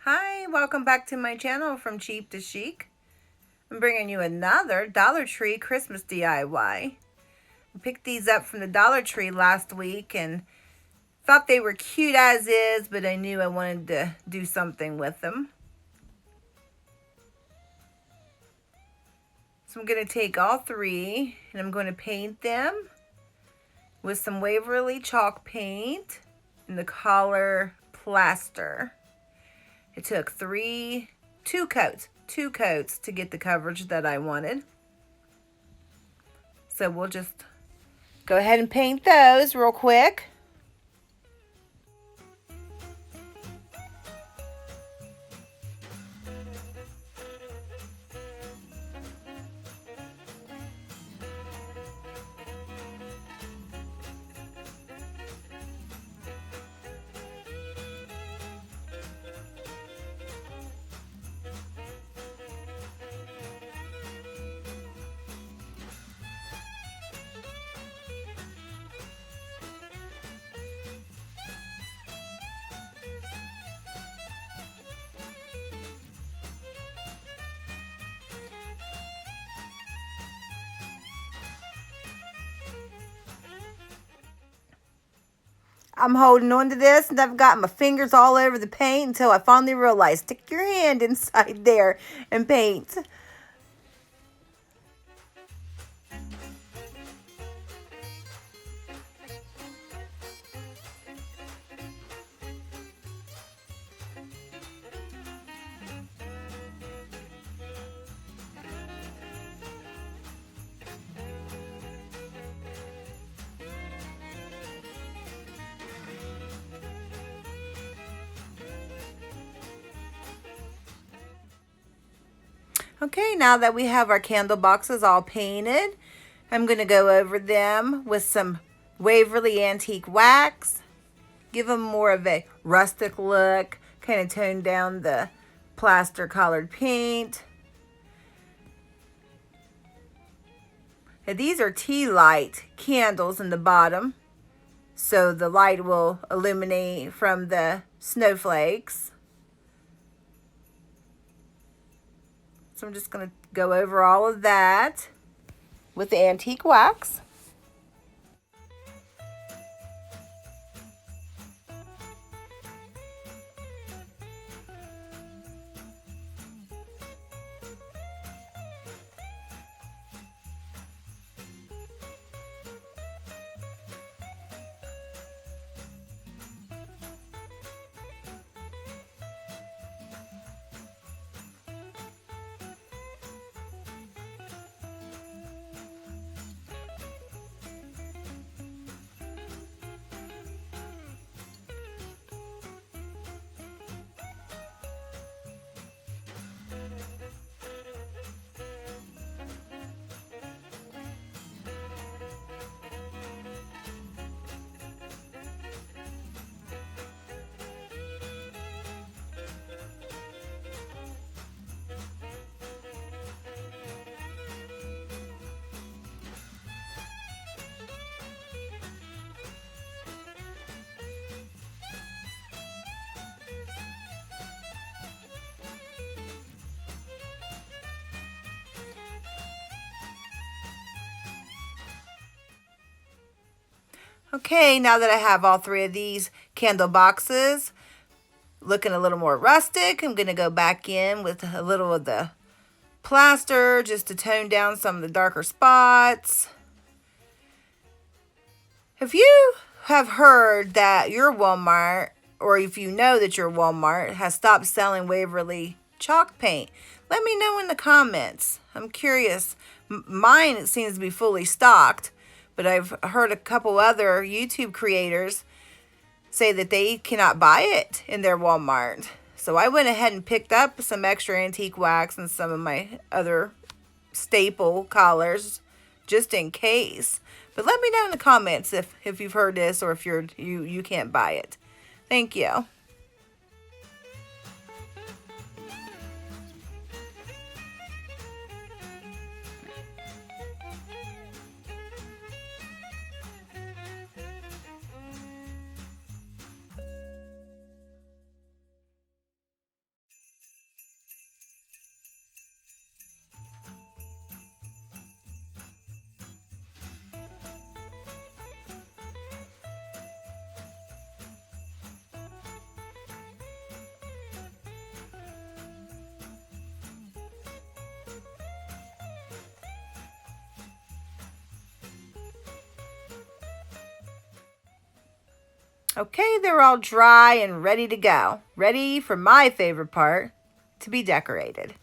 Hi, welcome back to my channel From Cheap to Chic. I'm bringing you another Dollar Tree Christmas DIY. I picked these up from the Dollar Tree last week and thought they were cute as is, but I knew I wanted to do something with them. So I'm going to take all three and I'm going to paint them with some Waverly chalk paint in the color Plaster. It took two coats to get the coverage that I wanted. So we'll just go ahead and paint those real quick. I'm holding on to this and I've got my fingers all over the paint until I finally realized, stick your hand inside there and paint. Okay, now that we have our candle boxes all painted, I'm going to go over them with some Waverly Antique Wax. Give them more of a rustic look, kind of tone down the plaster colored paint. Now, these are tea light candles in the bottom, so the light will illuminate from the snowflakes. So I'm just going to go over all of that with the antique wax. Okay, now that I have all three of these candle boxes looking a little more rustic, I'm going to go back in with a little of the plaster just to tone down some of the darker spots. If you have heard that your Walmart, or if you know that your Walmart has stopped selling Waverly chalk paint, let me know in the comments. I'm curious. Mine, it seems to be fully stocked. But I've heard a couple other YouTube creators say that they cannot buy it in their Walmart. So I went ahead and picked up some extra antique wax and some of my other staple colors just in case. But let me know in the comments if you've heard this or if you can't buy it. Thank you. Okay, they're all dry and ready to go. Ready for my favorite part, to be decorated.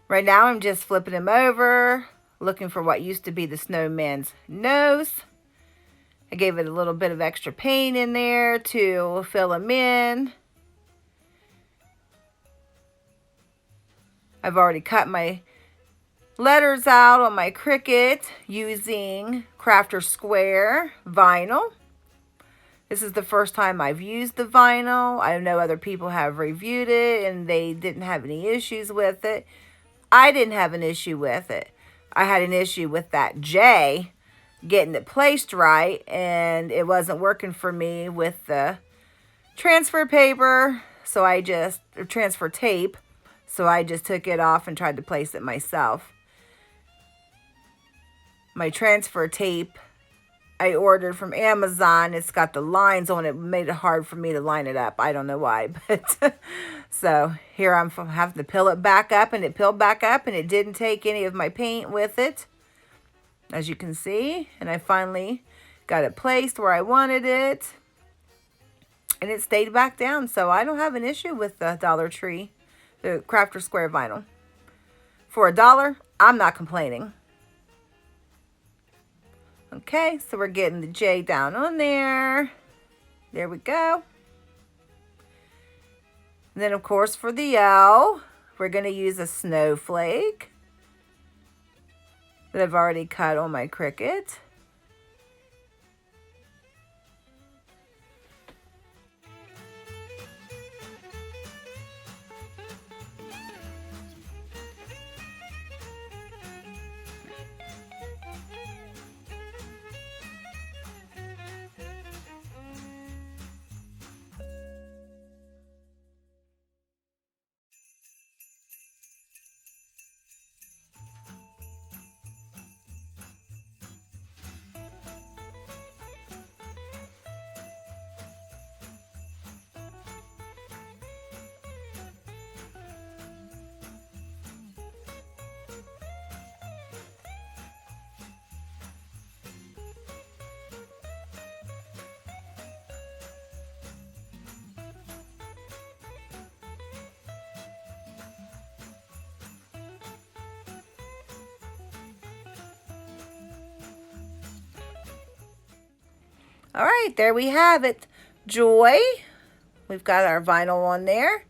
Right now I'm just flipping them over, looking for what used to be the snowman's nose. I gave it a little bit of extra paint in there to fill them in. I've already cut my letters out on my Cricut using Crafter Square vinyl. This is the first time I've used the vinyl. I know other people have reviewed it and they didn't have any issues with it. I didn't have an issue with it. I had an issue with that J getting it placed right, and it wasn't working for me with the transfer paper, so I just, or transfer tape, so I just took it off and tried to place it myself. My transfer tape I ordered from Amazon. It's got the lines on it. It made it hard for me to line it up. I don't know why, but so here I'm having to peel it back up, and it peeled back up, and it didn't take any of my paint with it, as you can see. And I finally got it placed where I wanted it, and it stayed back down. So I don't have an issue with the Dollar Tree, the Crafter Square vinyl. For $1, I'm not complaining. Okay, so we're getting the J down on there. There we go. And then, of course, for the L, we're going to use a snowflake that I've already cut on my Cricut. All right, there we have it. Joy. We've got our vinyl on there.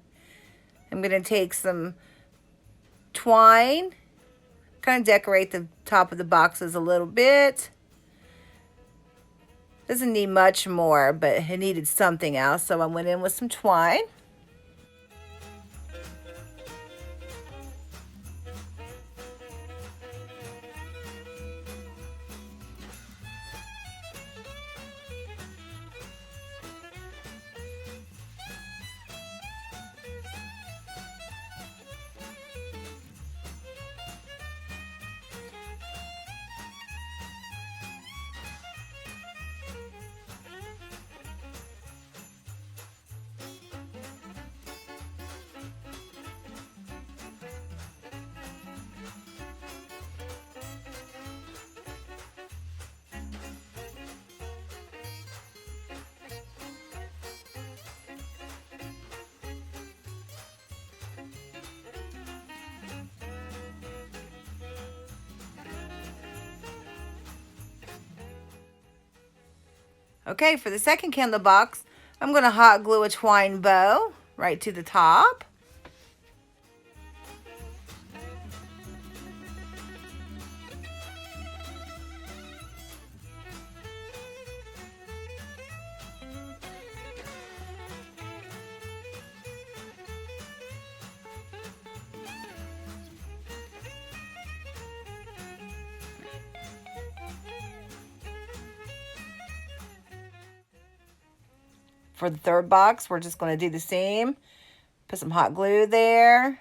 I'm going to take some twine, kind of decorate the top of the boxes a little bit. Doesn't need much more, but it needed something else, so I went in with some twine. Okay, for the second candle box, I'm going to hot glue a twine bow right to the top. For the third box, we're just going to do the same. Put some hot glue there.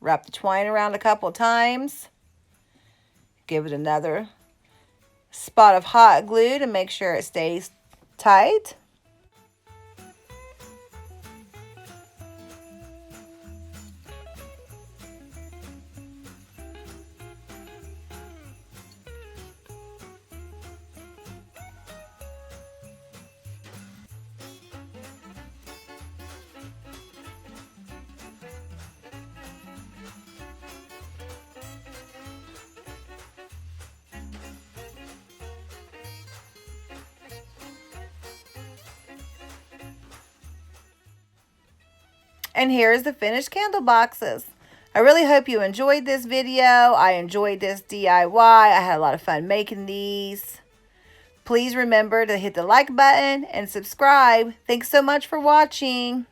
Wrap the twine around a couple times. Give it another spot of hot glue to make sure it stays tight. And here's the finished candle boxes. I really hope you enjoyed this video. I enjoyed this DIY. I had a lot of fun making these. Please remember to hit the like button and subscribe. Thanks so much for watching.